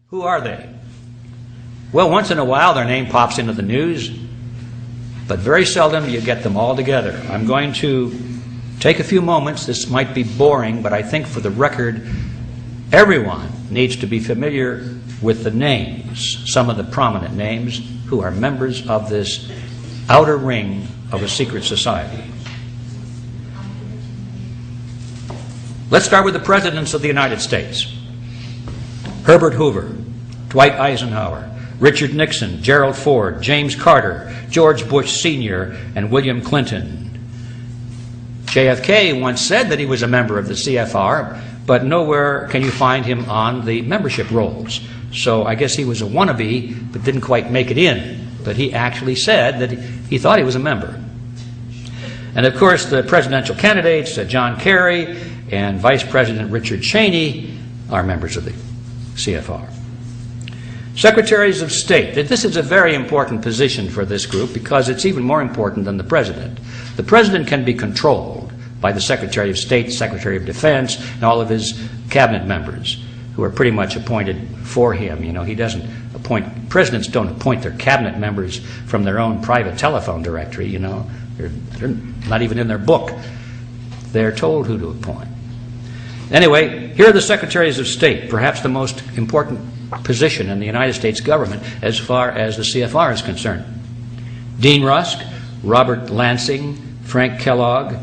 Who are they? Well, once in a while their name pops into the news, but very seldom you get them all together. I'm going to take a few moments. This might be boring, but I think for the record, everyone needs to be familiar with the names, some of the prominent names, who are members of this outer ring of a secret society. Let's start with the presidents of the United States. Herbert Hoover, Dwight Eisenhower, Richard Nixon, Gerald Ford, James Carter, George Bush Sr., and William Clinton. JFK once said that he was a member of the CFR, but nowhere can you find him on the membership rolls. So I guess he was a wannabe, but didn't quite make it in. But he actually said that he thought he was a member. And of course, the presidential candidates, John Kerry and Vice President Richard Cheney, are members of the CFR. Secretaries of State. This is a very important position for this group because it's even more important than the President. The President can be controlled by the Secretary of State, Secretary of Defense, and all of his cabinet members who are pretty much appointed for him. You know, he doesn't appoint, presidents don't appoint their cabinet members from their own private telephone directory, you know. They're not even in their book. They're told who to appoint. Anyway, here are the Secretaries of State, perhaps the most important position in the United States government as far as the CFR is concerned. Dean Rusk, Robert Lansing, Frank Kellogg,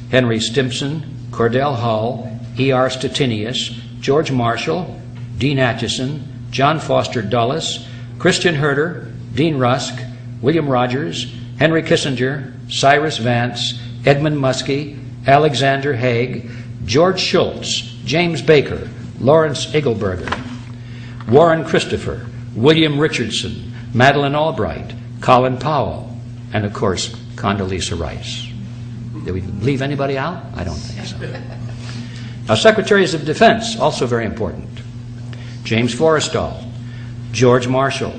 Henry Stimson, Cordell Hull, E.R. Stettinius, George Marshall, Dean Acheson, John Foster Dulles, Christian Herter, Dean Rusk, William Rogers, Henry Kissinger, Cyrus Vance, Edmund Muskie, Alexander Haig, George Shultz, James Baker, Lawrence Eagleburger, Warren Christopher, William Richardson, Madeleine Albright, Colin Powell, and of course, Condoleezza Rice. Did we leave anybody out? I don't think so. Now, Secretaries of Defense, also very important. James Forrestal, George Marshall,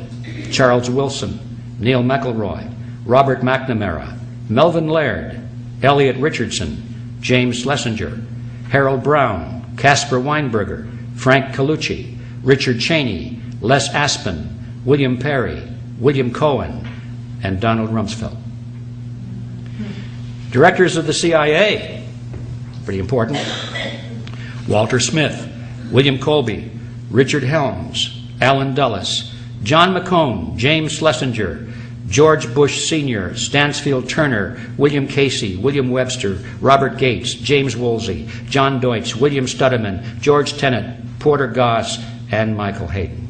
Charles Wilson, Neil McElroy, Robert McNamara, Melvin Laird, Elliot Richardson, James Schlesinger, Harold Brown, Caspar Weinberger, Frank Colucci, Richard Cheney, Les Aspin, William Perry, William Cohen, and Donald Rumsfeld. Directors of the CIA, pretty important. Walter Smith, William Colby, Richard Helms, Allen Dulles, John McCone, James Schlesinger, George Bush Sr., Stansfield Turner, William Casey, William Webster, Robert Gates, James Woolsey, John Deutsch, William Studeman, George Tenet, Porter Goss, and Michael Hayden.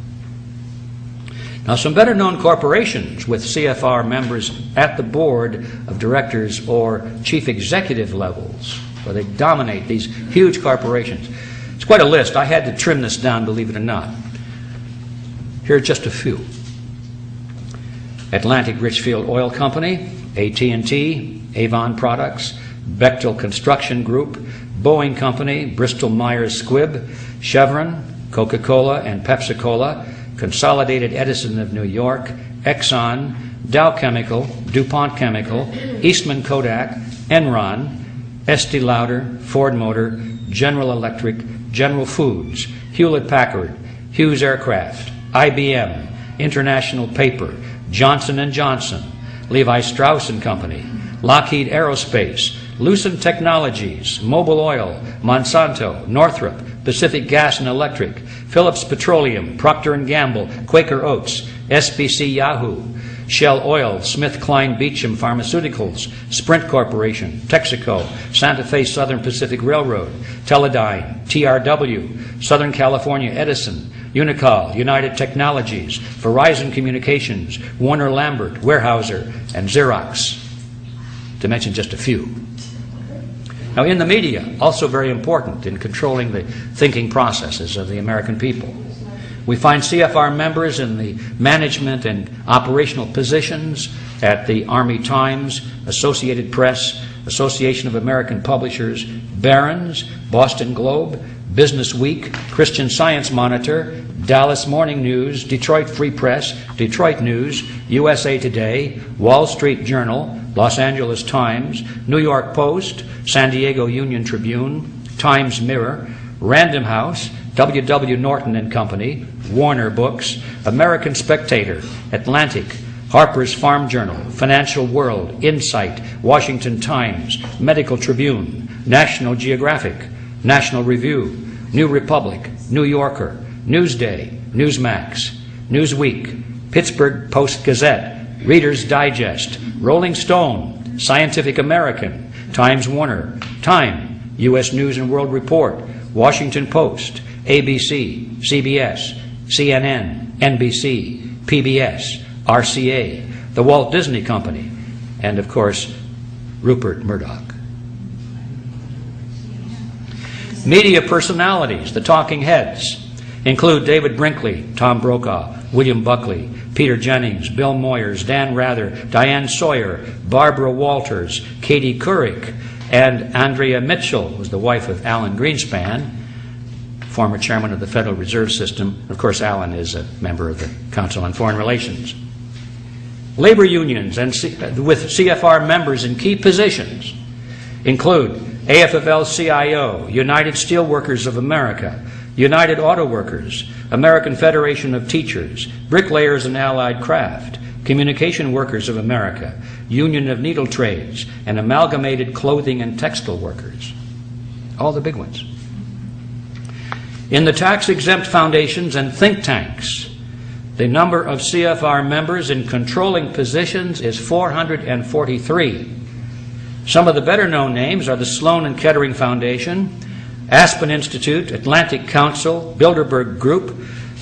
Now, some better-known corporations with CFR members at the board of directors or chief executive levels, where they dominate these huge corporations. It's quite a list. I had to trim this down, believe it or not. Here are just a few. Atlantic Richfield Oil Company, AT&T, Avon Products, Bechtel Construction Group, Boeing Company, Bristol Myers Squibb, Chevron, Coca-Cola and Pepsi-Cola, Consolidated Edison of New York, Exxon, Dow Chemical, DuPont Chemical, Eastman Kodak, Enron, Estee Lauder, Ford Motor, General Electric, General Foods, Hewlett-Packard, Hughes Aircraft, IBM, International Paper, Johnson & Johnson, Levi Strauss & Company, Lockheed Aerospace, Lucent Technologies, Mobil Oil, Monsanto, Northrop, Pacific Gas and Electric, Phillips Petroleum, Procter & Gamble, Quaker Oats, SBC Yahoo, Shell Oil, SmithKline Beecham Pharmaceuticals, Sprint Corporation, Texaco, Santa Fe Southern Pacific Railroad, Teledyne, TRW, Southern California Edison, Unicol, United Technologies, Verizon Communications, Warner Lambert, Weyerhaeuser, and Xerox, to mention just a few. Now, in the media, also very important in controlling the thinking processes of the American people. We find CFR members in the management and operational positions at the Army Times, Associated Press, Association of American Publishers, Barron's, Boston Globe, Business Week, Christian Science Monitor, Dallas Morning News, Detroit Free Press, Detroit News, USA Today, Wall Street Journal, Los Angeles Times, New York Post, San Diego Union Tribune, Times Mirror, Random House, W. Norton and Company, Warner Books, American Spectator, Atlantic, Harper's Farm Journal, Financial World, Insight, Washington Times, Medical Tribune, National Geographic, National Review, New Republic, New Yorker, Newsday, Newsmax, Newsweek, Pittsburgh Post-Gazette, Reader's Digest, Rolling Stone, Scientific American, Times Warner, Time, U.S. News and World Report, Washington Post, ABC, CBS, CNN, NBC, PBS, RCA, the Walt Disney Company, and of course, Rupert Murdoch. Media personalities, the talking heads, include David Brinkley, Tom Brokaw, William Buckley, Peter Jennings, Bill Moyers, Dan Rather, Diane Sawyer, Barbara Walters, Katie Couric, and Andrea Mitchell, who was the wife of Alan Greenspan, former chairman of the Federal Reserve System. Of course, Alan is a member of the Council on Foreign Relations. Labor unions and with CFR members in key positions include AFL-CIO, United Steelworkers of America, United Auto Workers, American Federation of Teachers, Bricklayers and Allied Craft, Communication Workers of America, Union of Needle Trades, and Amalgamated Clothing and Textile Workers. All the big ones. In the tax-exempt foundations and think tanks, the number of CFR members in controlling positions is 443. Some of the better-known names are the Sloan and Kettering Foundation, Aspen Institute, Atlantic Council, Bilderberg Group,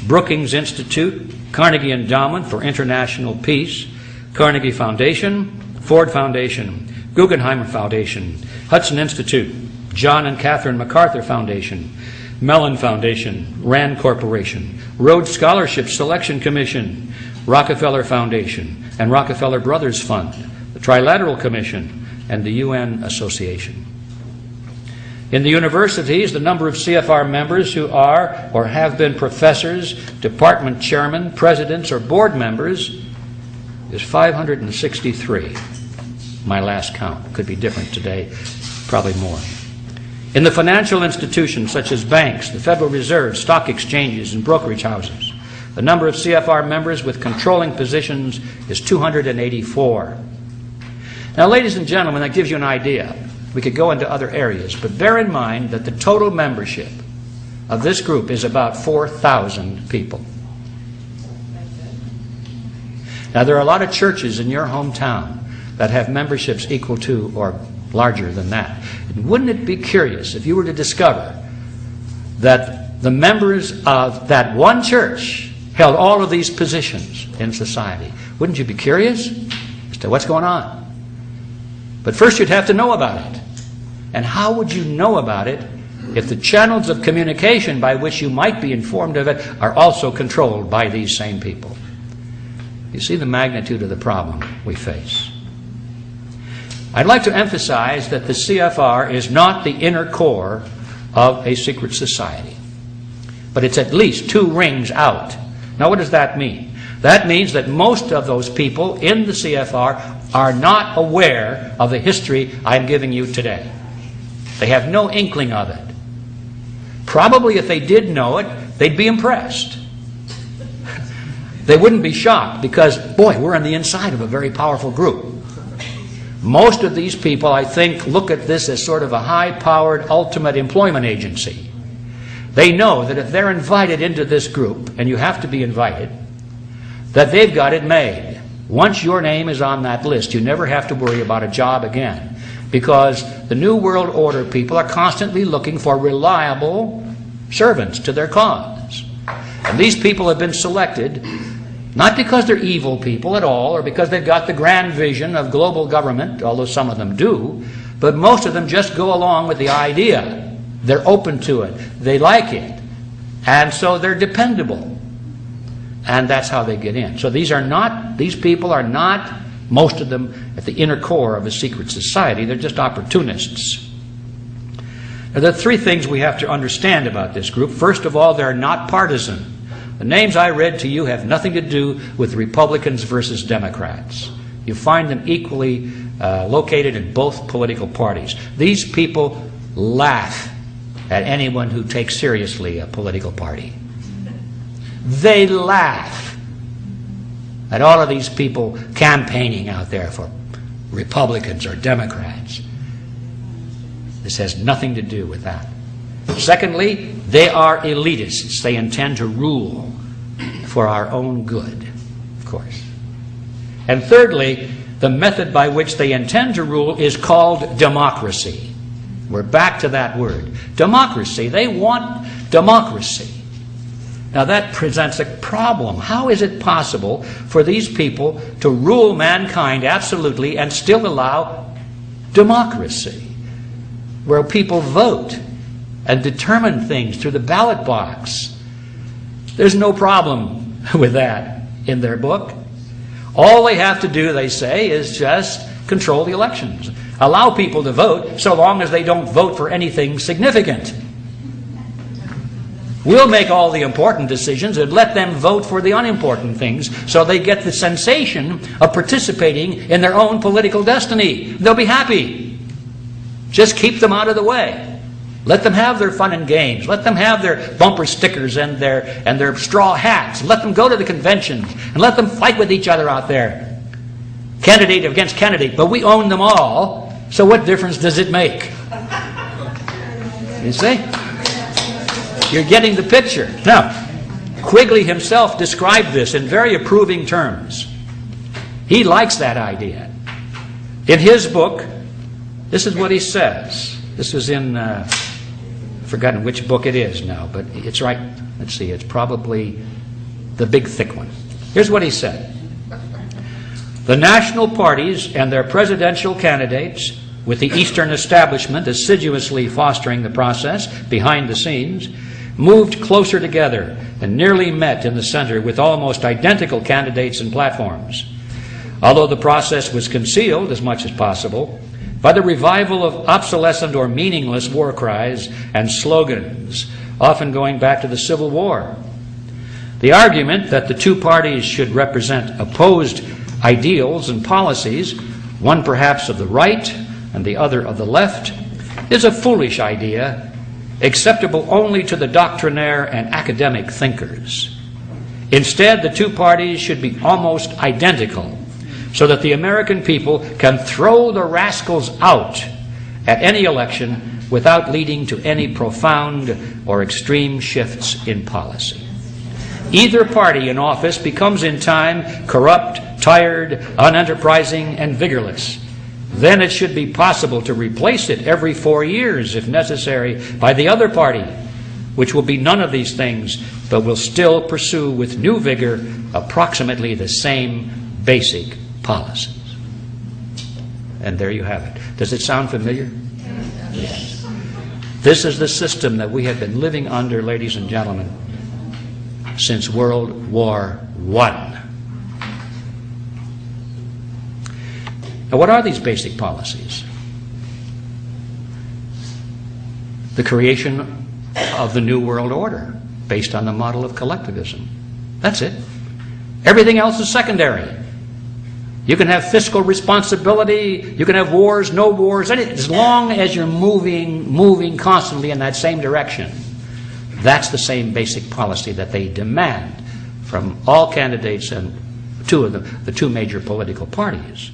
Brookings Institute, Carnegie Endowment for International Peace, Carnegie Foundation, Ford Foundation, Guggenheim Foundation, Hudson Institute, John and Catherine MacArthur Foundation, Mellon Foundation, Rand Corporation, Rhodes Scholarship Selection Commission, Rockefeller Foundation, and Rockefeller Brothers Fund, the Trilateral Commission, and the UN Association. In the universities, the number of CFR members who are or have been professors, department chairmen, presidents, or board members is 563. My last count. Could be different today, probably more. In the financial institutions such as banks, the Federal Reserve, stock exchanges, and brokerage houses, the number of CFR members with controlling positions is 284. Now, ladies and gentlemen, that gives you an idea. We could go into other areas, but bear in mind that the total membership of this group is about 4,000 people. Now, there are a lot of churches in your hometown that have memberships equal to or larger than that. And wouldn't it be curious if you were to discover that the members of that one church held all of these positions in society? Wouldn't you be curious as to what's going on? But first you'd have to know about it. And how would you know about it if the channels of communication by which you might be informed of it are also controlled by these same people? You see the magnitude of the problem we face. I'd like to emphasize that the CFR is not the inner core of a secret society, but it's at least 2 rings out. Now, what does that mean? That means that most of those people in the CFR are not aware of the history I'm giving you today. They have no inkling of it. Probably if they did know it, they'd be impressed. They wouldn't be shocked because, boy, we're on the inside of a very powerful group. Most of these people, I think, look at this as sort of a high-powered ultimate employment agency. They know that if they're invited into this group, and you have to be invited, that they've got it made. Once your name is on that list, you never have to worry about a job again, because the New World Order people are constantly looking for reliable servants to their cause. And these people have been selected not because they're evil people at all, or because they've got the grand vision of global government, although some of them do, but most of them just go along with the idea. They're open to it. They like it. And so they're dependable. And that's how they get in. So these people are not, most of them, at the inner core of a secret society. They're just opportunists. Now, there are 3 things we have to understand about this group. First of all, they're not partisan. The names I read to you have nothing to do with Republicans versus Democrats. You find them equally located in both political parties. These people laugh at anyone who takes seriously a political party. They laugh at all of these people campaigning out there for Republicans or Democrats. This has nothing to do with that. Secondly, they are elitists. They intend to rule for our own good, of course. And thirdly, the method by which they intend to rule is called democracy. We're back to that word. Democracy. They want democracy. Now that presents a problem. How is it possible for these people to rule mankind absolutely and still allow democracy, where people vote and determine things through the ballot box? There's no problem with that in their book. All they have to do, they say, is just control the elections. Allow people to vote so long as they don't vote for anything significant. We'll make all the important decisions and let them vote for the unimportant things so they get the sensation of participating in their own political destiny. They'll be happy. Just keep them out of the way. Let them have their fun and games. Let them have their bumper stickers and their straw hats. Let them go to the conventions and let them fight with each other out there. Candidate against candidate, but we own them all, so what difference does it make? You see? You're getting the picture. Now, Quigley himself described this in very approving terms. He likes that idea. In his book, this is what he says. This is in, I've forgotten which book it is now, but it's right. Let's see, it's probably the big thick one. Here's what he said. The national parties and their presidential candidates, with the Eastern establishment assiduously fostering the process behind the scenes, moved closer together and nearly met in the center with almost identical candidates and platforms. Although the process was concealed as much as possible by the revival of obsolescent or meaningless war cries and slogans, often going back to the Civil War. The argument that the two parties should represent opposed ideals and policies, one perhaps of the right and the other of the left, is a foolish idea, acceptable only to the doctrinaire and academic thinkers. Instead, the two parties should be almost identical, so that the American people can throw the rascals out at any election without leading to any profound or extreme shifts in policy. Either party in office becomes in time corrupt, tired, unenterprising, and vigorless. Then it should be possible to replace it every 4 years, if necessary, by the other party, which will be none of these things, but will still pursue with new vigor approximately the same basic policies. And there you have it. Does it sound familiar? Yes. This is the system that we have been living under, ladies and gentlemen, since World War I. Now, what are these basic policies? The creation of the New World Order based on the model of collectivism. That's it. Everything else is secondary. You can have fiscal responsibility, you can have wars, no wars, as long as you're moving constantly in that same direction. That's the same basic policy that they demand from all candidates and the two major political parties.